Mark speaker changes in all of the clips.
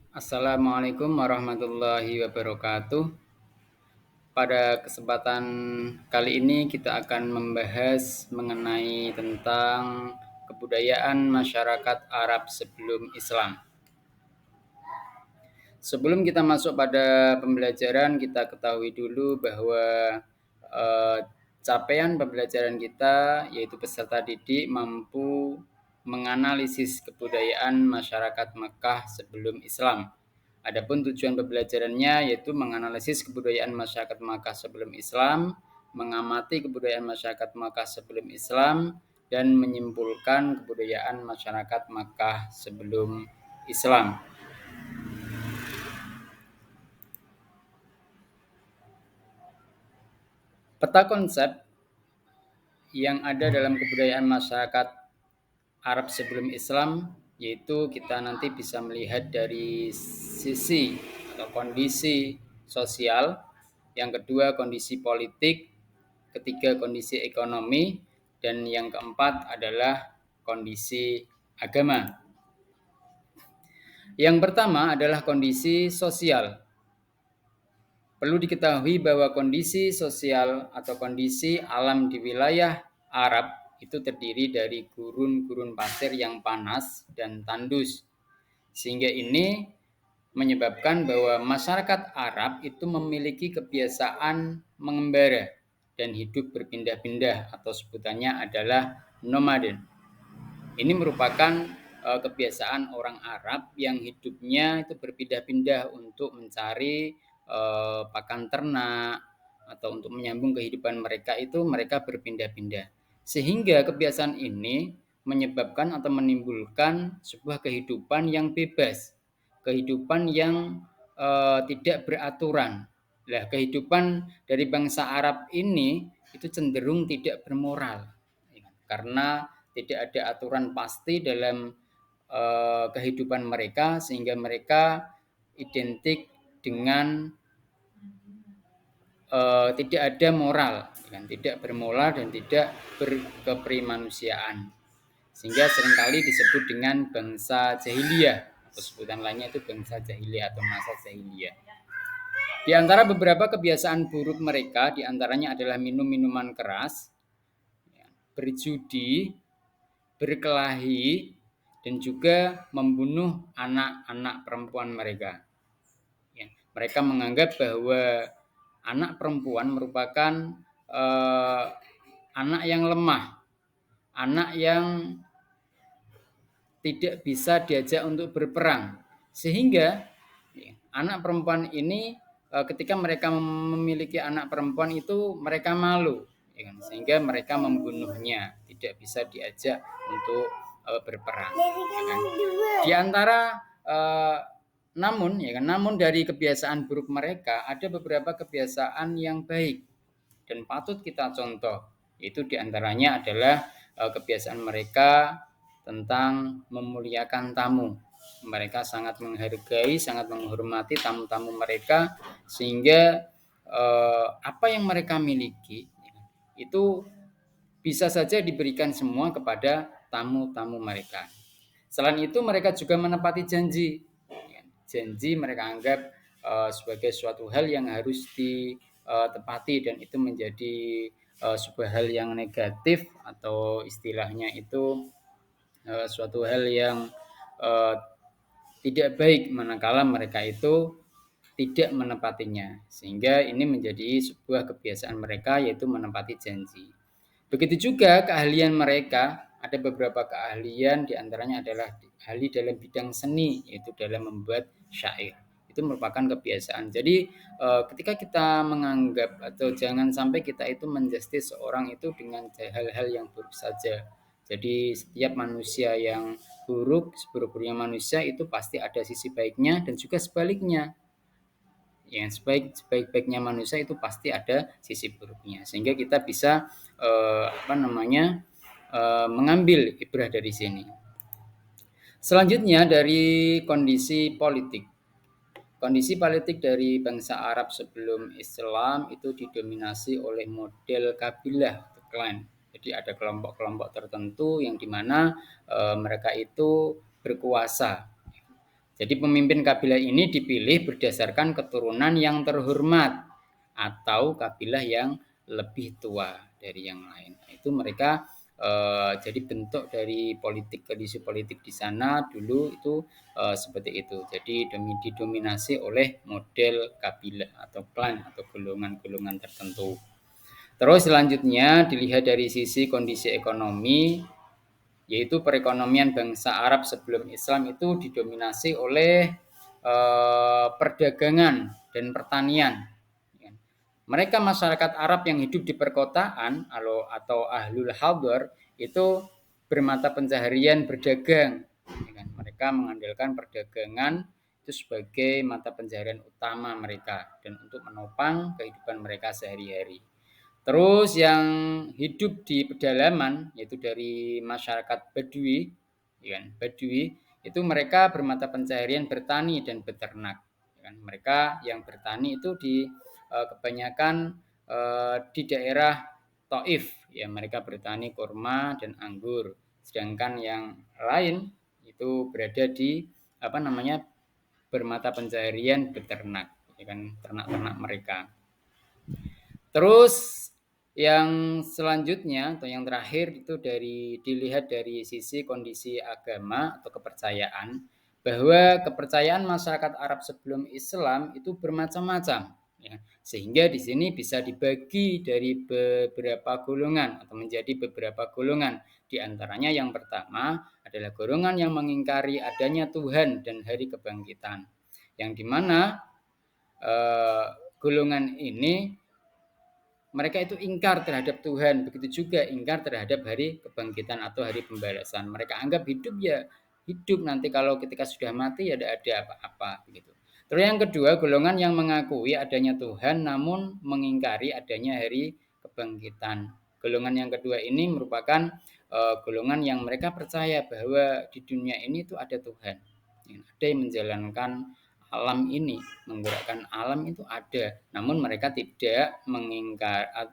Speaker 1: Assalamualaikum warahmatullahi wabarakatuh. Pada kesempatan kali ini kita akan membahas mengenai tentang kebudayaan masyarakat Arab sebelum Islam. Sebelum kita masuk pada pembelajaran, kita ketahui dulu bahwa eh, capaian pembelajaran kita yaitu peserta didik mampu menganalisis kebudayaan masyarakat Mekah sebelum Islam. Adapun tujuan pembelajarannya yaitu menganalisis kebudayaan masyarakat Makkah sebelum Islam, mengamati kebudayaan masyarakat Makkah sebelum Islam, dan menyimpulkan kebudayaan masyarakat Makkah sebelum Islam. Peta konsep yang ada dalam kebudayaan masyarakat Arab sebelum Islam yaitu kita nanti bisa melihat dari sisi atau kondisi sosial, yang kedua kondisi politik, ketiga kondisi ekonomi, dan yang keempat adalah kondisi agama. Yang pertama adalah kondisi sosial. Perlu diketahui bahwa kondisi sosial atau kondisi alam di wilayah Arab itu terdiri dari gurun-gurun pasir yang panas dan tandus. Sehingga ini menyebabkan bahwa masyarakat Arab itu memiliki kebiasaan mengembara dan hidup berpindah-pindah atau sebutannya adalah nomaden. Ini merupakan kebiasaan orang Arab yang hidupnya itu berpindah-pindah untuk mencari pakan ternak atau untuk menyambung kehidupan mereka itu mereka berpindah-pindah. Sehingga kebiasaan ini menyebabkan atau menimbulkan sebuah kehidupan yang bebas, kehidupan yang tidak beraturan. Nah, kehidupan dari bangsa Arab ini itu cenderung tidak bermoral karena tidak ada aturan pasti dalam kehidupan mereka sehingga mereka identik dengan tidak ada moral, tidak bermoral dan tidak berkeprimanusiaan, sehingga seringkali disebut dengan bangsa jahiliyah atau sebutan lainnya itu bangsa jahiliyah atau masa jahiliyah. Di antara beberapa kebiasaan buruk mereka, di antaranya adalah minum minuman keras, berjudi, berkelahi, dan juga membunuh anak-anak perempuan mereka. Mereka menganggap bahwa anak perempuan merupakan anak yang lemah, anak yang tidak bisa diajak untuk berperang, sehingga anak perempuan ini ketika mereka memiliki anak perempuan itu mereka malu, sehingga mereka membunuhnya, tidak bisa diajak untuk berperang. Di antara namun dari kebiasaan buruk mereka ada beberapa kebiasaan yang baik dan patut kita contoh. Itu diantaranya adalah kebiasaan mereka tentang memuliakan tamu. Mereka sangat menghargai, sangat menghormati tamu-tamu mereka, sehingga apa yang mereka miliki itu bisa saja diberikan semua kepada tamu-tamu mereka. Selain itu mereka juga menepati janji. Janji mereka anggap sebagai suatu hal yang harus ditepati dan itu menjadi sebuah hal yang negatif atau istilahnya itu suatu hal yang uh, tidak baik manakala mereka itu tidak menepatinya, sehingga ini menjadi sebuah kebiasaan mereka yaitu menepati janji. Begitu juga keahlian mereka, ada beberapa keahlian diantaranya adalah ahli dalam bidang seni, yaitu dalam membuat syair. Itu merupakan kebiasaan. Jadi ketika kita menganggap atau jangan sampai kita itu menjustis seorang itu dengan hal-hal yang buruk saja. Jadi setiap manusia yang buruk, seburuk-buruknya manusia itu pasti ada sisi baiknya dan juga sebaliknya. Yang sebaik-baiknya manusia itu pasti ada sisi buruknya, sehingga kita bisa mengambil ibrah dari sini. Selanjutnya dari kondisi politik. Kondisi politik dari bangsa Arab sebelum Islam itu didominasi oleh model kabilah atau klan. Jadi ada kelompok-kelompok tertentu yang dimana mereka itu berkuasa. Jadi pemimpin kabilah ini dipilih berdasarkan keturunan yang terhormat atau kabilah yang lebih tua dari yang lain. Itu mereka jadi bentuk dari kondisi politik di sana dulu itu seperti itu. Jadi didominasi oleh model kabilah atau klan atau golongan-golongan tertentu. Terus selanjutnya dilihat dari sisi kondisi ekonomi, yaitu perekonomian bangsa Arab sebelum Islam itu didominasi oleh perdagangan dan pertanian. Mereka masyarakat Arab yang hidup di perkotaan atau ahlul hadar itu bermata pencaharian berdagang. Mereka mengandalkan perdagangan itu sebagai mata pencaharian utama mereka dan untuk menopang kehidupan mereka sehari-hari. Terus yang hidup di pedalaman yaitu dari masyarakat Badui, Badui itu mereka bermata pencaharian bertani dan beternak. Mereka yang bertani itu kebanyakan di daerah Taif, mereka bertani kurma dan anggur. Sedangkan yang lain itu berada di bermata pencaharian beternak, ternak-ternak mereka. Terus yang selanjutnya atau yang terakhir itu dilihat dari sisi kondisi agama atau kepercayaan, bahwa kepercayaan masyarakat Arab sebelum Islam itu bermacam-macam, sehingga di sini bisa dibagi dari beberapa golongan atau menjadi beberapa golongan. Di antaranya yang pertama adalah golongan yang mengingkari adanya Tuhan dan hari kebangkitan, yang dimana golongan ini mereka itu ingkar terhadap Tuhan, begitu juga ingkar terhadap hari kebangkitan atau hari pembalasan. Mereka anggap hidup ya hidup, nanti kalau ketika sudah mati ya tidak ada apa-apa begitu. Terus yang kedua, golongan yang mengakui adanya Tuhan namun mengingkari adanya hari kebangkitan. Golongan yang kedua ini merupakan golongan yang mereka percaya bahwa di dunia ini itu ada Tuhan. Ada yang menjalankan alam ini, menggerakkan alam itu ada, namun mereka tidak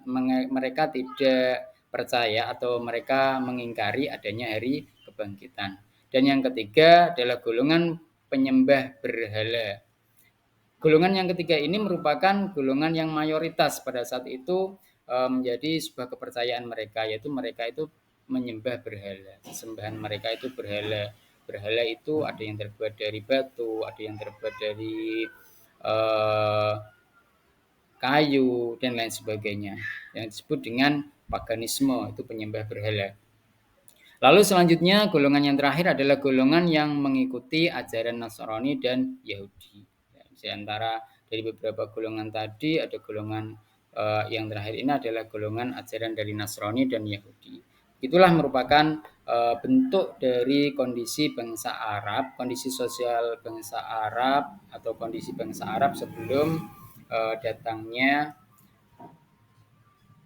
Speaker 1: mereka tidak percaya atau mereka mengingkari adanya hari kebangkitan. Dan yang ketiga adalah golongan penyembah berhala. Golongan yang ketiga ini merupakan golongan yang mayoritas pada saat itu menjadi sebuah kepercayaan mereka, yaitu mereka itu menyembah berhala. Sembahan mereka itu berhala. Berhala itu ada yang terbuat dari batu, ada yang terbuat dari kayu dan lain sebagainya, yang disebut dengan paganisme, itu penyembah berhala. Lalu selanjutnya golongan yang terakhir adalah golongan yang mengikuti ajaran Nasrani dan Yahudi. Di antara dari beberapa golongan tadi ada golongan yang terakhir ini adalah golongan ajaran dari Nasrani dan Yahudi. Itulah merupakan bentuk dari kondisi bangsa Arab, kondisi sosial bangsa Arab atau kondisi bangsa Arab sebelum datangnya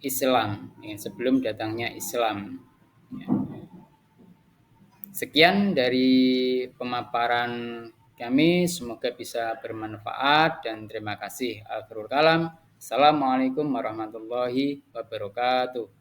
Speaker 1: Islam, sebelum datangnya Islam. Sekian dari pemaparan kami, semoga bisa bermanfaat dan terima kasih. Akhirul kalam. Assalamualaikum warahmatullahi wabarakatuh.